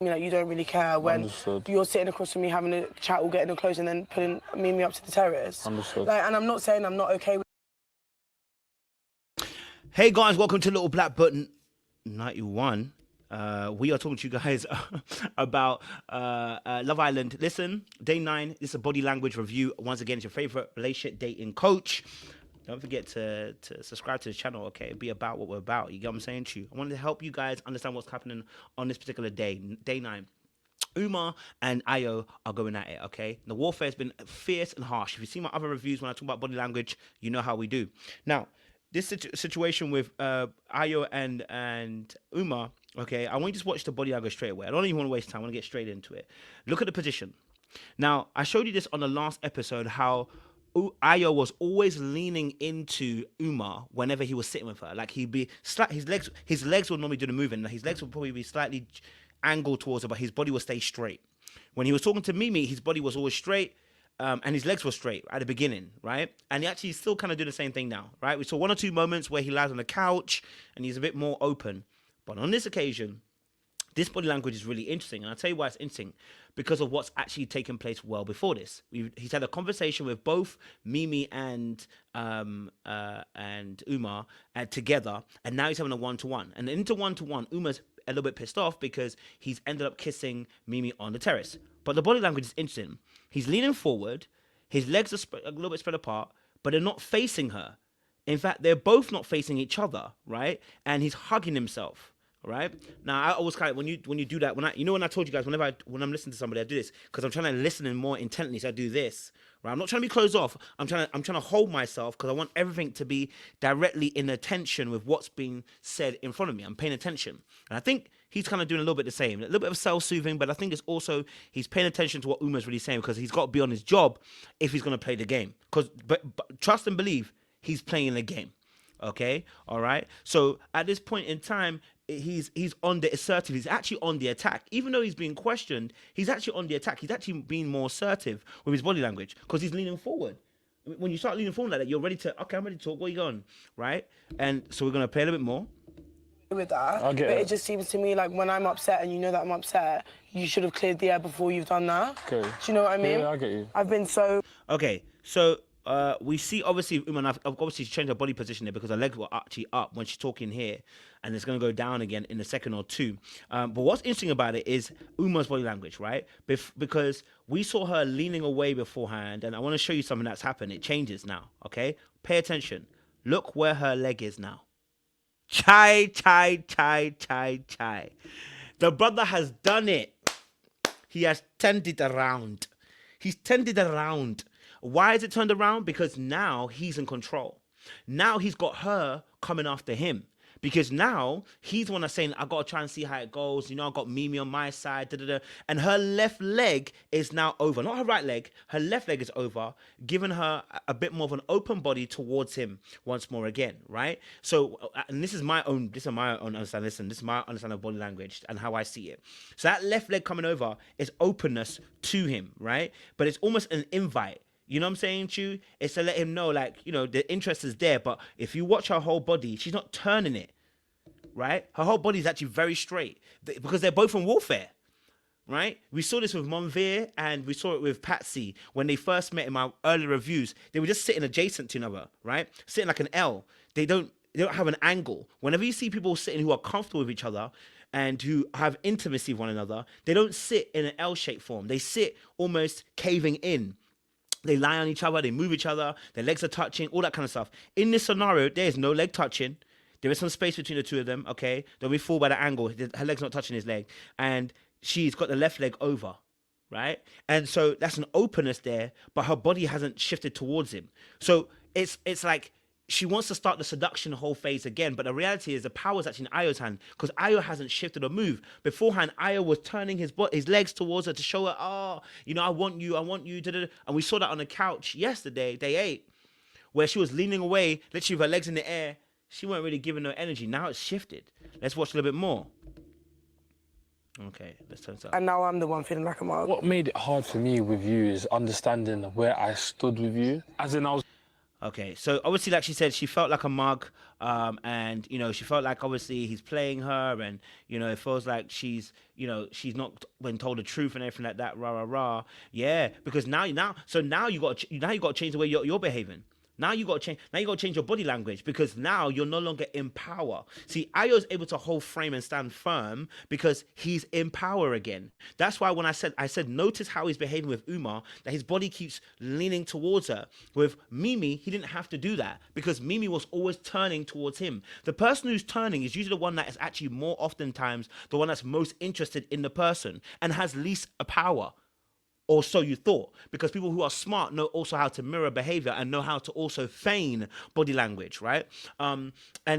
Like you don't really care when you're sitting across from me having a chat or getting close and then putting me up to the terrace. Like, and I'm not saying I'm not okay with. Hey guys, welcome to Little Black Button 91. We are talking to you guys about Love Island. Listen, Day9, this is a body language review. Once again, it's your favorite relationship dating coach. Don't forget to subscribe to the channel, okay? Be about what we're about. You get what I'm saying to you? I wanted to help you guys understand what's happening on this particular day, Day9. Umar and Ayo are going at it, okay? The warfare has been fierce and harsh. If you see my other reviews when I talk about body language, you know how we do. Now, this situation with Ayo and Umar, okay, I want you to just watch the body language straight away. I don't even want to waste time. I want to get straight into it. Look at the position. Now, I showed you this on the last episode, how Ayo was always leaning into Umar whenever he was sitting with her. Like he'd be his legs would normally do the moving. His legs would probably be slightly angled towards her, but his body would stay straight. When he was talking to Mimi, his body was always straight. And his legs were straight at the beginning, right? And he actually still kind of do the same thing now, right? We saw one or two moments where he lies on the couch and he's a bit more open. But on this occasion, this body language is really interesting. And I'll tell you why it's interesting. Because of what's actually taken place well before this. He's had a conversation with both Mimi and Umar together. And now he's having a one-to-one. And into one-to-one, Umar's a little bit pissed off because he's ended up kissing Mimi on the terrace. But the body language is interesting. He's leaning forward, his legs are a little bit spread apart, but they're not facing her. In fact, they're both not facing each other, right? And he's hugging himself, right? Now, I always kind of when you do that, when I told you guys when I'm listening to somebody, I do this because I'm trying to listen in more intently. So I do this, right? I'm not trying to be closed off. I'm trying to hold myself because I want everything to be directly in attention with what's being said in front of me. I'm paying attention, and I think he's kind of doing a little bit the same, a little bit of self-soothing, but I think it's also he's paying attention to what Uma's really saying because he's got to be on his job if he's going to play the game. But trust and believe he's playing the game. Okay, all right. So at this point in time, he's on the assertive. He's actually on the attack. Even though he's being questioned, he's actually on the attack. He's actually being more assertive with his body language because he's leaning forward. When you start leaning forward like that, you're ready to. Okay, I'm ready to talk. Where are you going? Right. And so we're gonna play a little bit more. With that, but it just seems to me like when I'm upset and you know that I'm upset, you should have cleared the air before you've done that. Okay. Do you know what I mean? Yeah, I get you. I've been so. Okay, so we see obviously I've obviously changed her body position there because her legs were actually up when she's talking here, and it's going to go down again in a second or two. But what's interesting about it is Uma's body language, right? Because we saw her leaning away beforehand, and I want to show you something that's happened. It changes now, okay? Pay attention. Look where her leg is now. Chai. The brother has done it. He has turned it around. He's turned it around. Why is it turned around? Because now he's in control. Now he's got her coming after him. Because now he's the one that's saying, I got to try and see how it goes. You know, I got Mimi on my side. And her left leg is now over. Not her right leg. Her left leg is over, giving her a bit more of an open body towards him once more again, right? So, and this is my own understanding. Listen, this is my understanding of body language and how I see it. So that left leg coming over is openness to him, right? But it's almost an invite. You know what I'm saying to you? It's to let him know, like, you know, the interest is there. But if you watch her whole body, she's not turning it, right? Her whole body is actually very straight because they're both in warfare, right? We saw this with Monveer and we saw it with Patsy when they first met in my early reviews. They were just sitting adjacent to another, right? Sitting like an L. They don't have an angle. Whenever you see people sitting who are comfortable with each other and who have intimacy with one another, they don't sit in an L-shaped form. They sit almost caving in. They lie on each other, they move each other, their legs are touching, all that kind of stuff. In this scenario, there is no leg touching. There is some space between the two of them, okay? They'll be full by the angle. Her leg's not touching his leg. And she's got the left leg over, right? And so that's an openness there, but her body hasn't shifted towards him. So it's like she wants to start the seduction whole phase again, but the reality is the power is actually in Ayo's hand because Ayo hasn't shifted or moved. Beforehand, Ayo was turning his legs towards her to show her, oh, you know, I want you. And we saw that on the couch yesterday, day 8, where she was leaning away, literally with her legs in the air. She weren't really giving her energy. Now it's shifted. Let's watch a little bit more. Okay, let's turn this up. And now I'm the one feeling like a mug. What made it hard for me with you is understanding where I stood with you. As in, I was... Okay, so obviously, like she said, she felt like a mug, and you know, she felt like obviously he's playing her, and you know, it feels like she's, you know, she's not been told the truth and everything like that. Rah rah rah. Yeah, because now you got to change the way you're behaving. Now you got to change. Now you got to change your body language because now you're no longer in power. See, Ayo's able to hold frame and stand firm because he's in power again. That's why when I said notice how he's behaving with Umar, that his body keeps leaning towards her. With Mimi, he didn't have to do that because Mimi was always turning towards him. The person who's turning is usually the one that is actually more oftentimes the one that's most interested in the person and has least a power. Or so you thought, because people who are smart know also how to mirror behavior and know how to also feign body language, right? And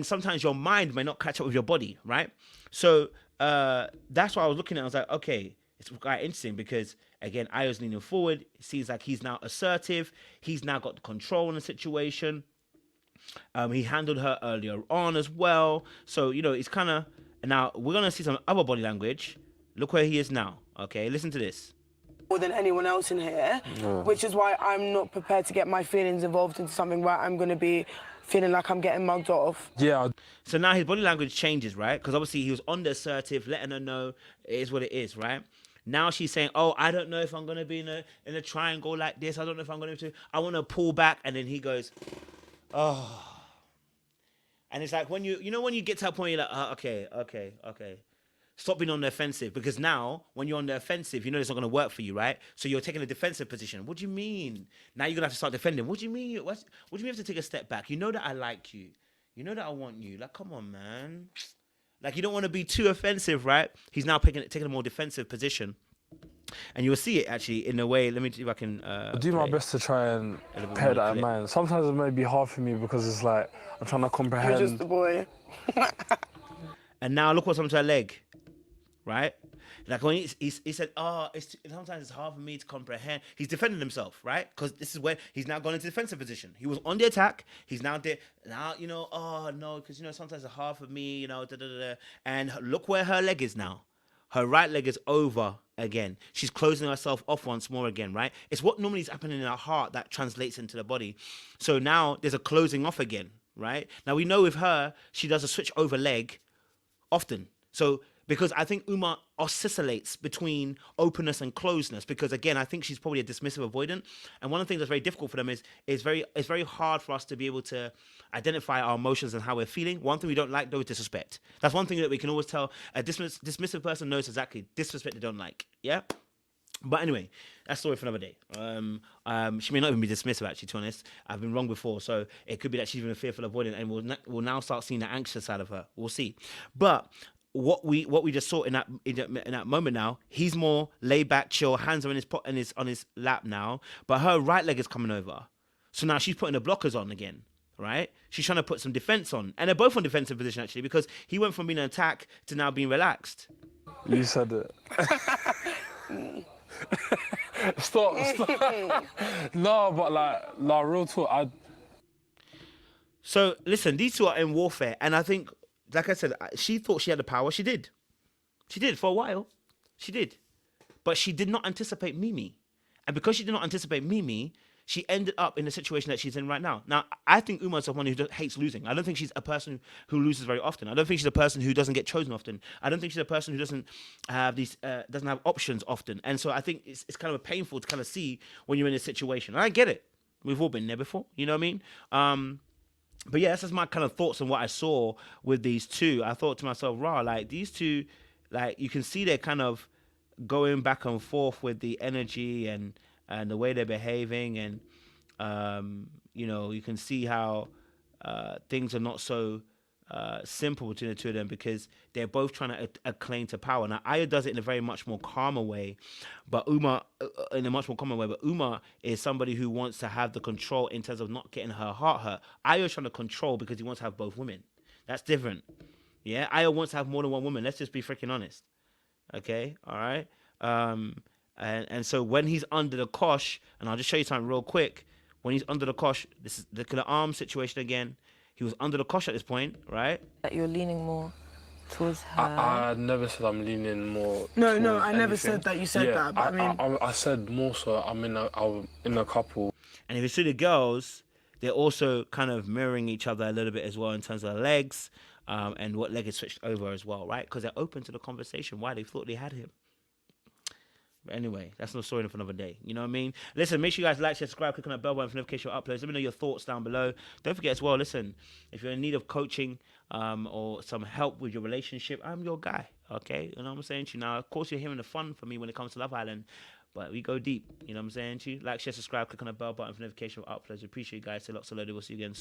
sometimes your mind may not catch up with your body, right? So that's why I was looking at it. I was like, okay, it's quite interesting because, again, Ayo's leaning forward. It seems like he's now assertive. He's now got control in the situation. He handled her earlier on as well. So, you know, it's kind of... Now, we're going to see some other body language. Look where he is now, okay? Listen to this. More than anyone else in here, which is why I'm not prepared to get my feelings involved into something where I'm going to be feeling like I'm getting mugged off. Yeah. So now his body language changes, right? Because obviously he was on the assertive, letting her know it is what it is, right? Now she's saying, oh, I don't know if I'm going to be in a triangle like this. I don't know if I'm going to... I want to pull back. And then he goes, oh. And it's like when when you get to that point, you're like, oh, okay. Stop being on the offensive, because now when you're on the offensive, you know it's not going to work for you, right? So you're taking a defensive position. What do you mean? Now you're going to have to start defending. What do you mean? What do you mean you have to take a step back? You know that I like you. You know that I want you. Like, come on, man. Like, you don't want to be too offensive, right? He's now taking a more defensive position. And you'll see it actually in a way. Let me see if I can... I do my best to try and bear that in mind. Sometimes it may be hard for me because it's like I'm trying to comprehend. You're just a boy. And now look what's on to her leg. Right? Like when he said, oh, sometimes it's hard for me to comprehend. He's defending himself, right? Because this is where he's now gone into defensive position. He was on the attack. He's now there. Now, you know, oh, no, because, you know, sometimes it's hard for me, you know, And look where her leg is now. Her right leg is over again. She's closing herself off once more again, right? It's what normally is happening in her heart that translates into the body. So now there's a closing off again, right? Now we know with her, she does a switch over leg often. So... because I think Umar oscillates between openness and closeness. Because again, I think she's probably a dismissive avoidant. And one of the things that's very difficult for them is it's very hard for us to be able to identify our emotions and how we're feeling. One thing we don't like though is disrespect. That's one thing that we can always tell. A dismissive person knows exactly disrespect they don't like. Yeah. But anyway, that's a story for another day. She may not even be dismissive, actually, to be honest. I've been wrong before, so it could be that she's even a fearful avoidant, and we'll now start seeing the anxious side of her. We'll see. But what we just saw in that moment now, he's more laid back, chill, hands are on his lap now, but her right leg is coming over. So now she's putting the blockers on again, right? She's trying to put some defense on. And they're both on defensive position, actually, because he went from being an attack to now being relaxed. You said it. Stop. No, but like real talk, So listen, these two are in warfare, and I think, like I said, she thought she had the power. She did for a while. She did, but she did not anticipate Mimi, and because she did not anticipate Mimi, she ended up in the situation that she's in right now. Now, I think Uma's someone who hates losing. I don't think she's a person who loses very often. I don't think she's a person who doesn't get chosen often. I don't think she's a person who doesn't have options often. And so I think it's kind of painful to kind of see when you're in this situation. And I get it. We've all been there before. You know what I mean? But yeah, that's just my kind of thoughts on what I saw with these two. I thought to myself, like these two, like you can see they're kind of going back and forth with the energy and the way they're behaving, and you know, you can see how things are not so simple between the two of them, because they're both trying to claim to power. Now, Aya does it in a very much more calmer way, but Umar in a much more common way. But Umar is somebody who wants to have the control in terms of not getting her heart hurt. Aya's trying to control because he wants to have both women. That's different. Yeah, Aya wants to have more than one woman. Let's just be freaking honest. Okay, all right. And so when he's under the kosh, and I'll just show you something real quick. When he's under the kosh, this is the arm situation again. He was under the kosh at this point, right? That you're leaning more towards her. I never said I'm leaning more. No, I never said that you said that. But I said more so I'm in a couple. And if you see the girls, they're also kind of mirroring each other a little bit as well in terms of the legs and what leg is switched over as well, right? Because they're open to the conversation. Why? They thought they had him. But anyway, that's no story for another day. You know what I mean? Listen, make sure you guys like, share, subscribe, click on that bell button for notification of uploads. Let me know your thoughts down below. Don't forget as well, listen, if you're in need of coaching or some help with your relationship, I'm your guy, okay? You know what I'm saying to you? Now, of course, you're hearing the fun for me when it comes to Love Island, but we go deep. You know what I'm saying to you? Like, share, subscribe, click on the bell button for notification of uploads. Appreciate you guys. Say lots of love. We'll see you again soon.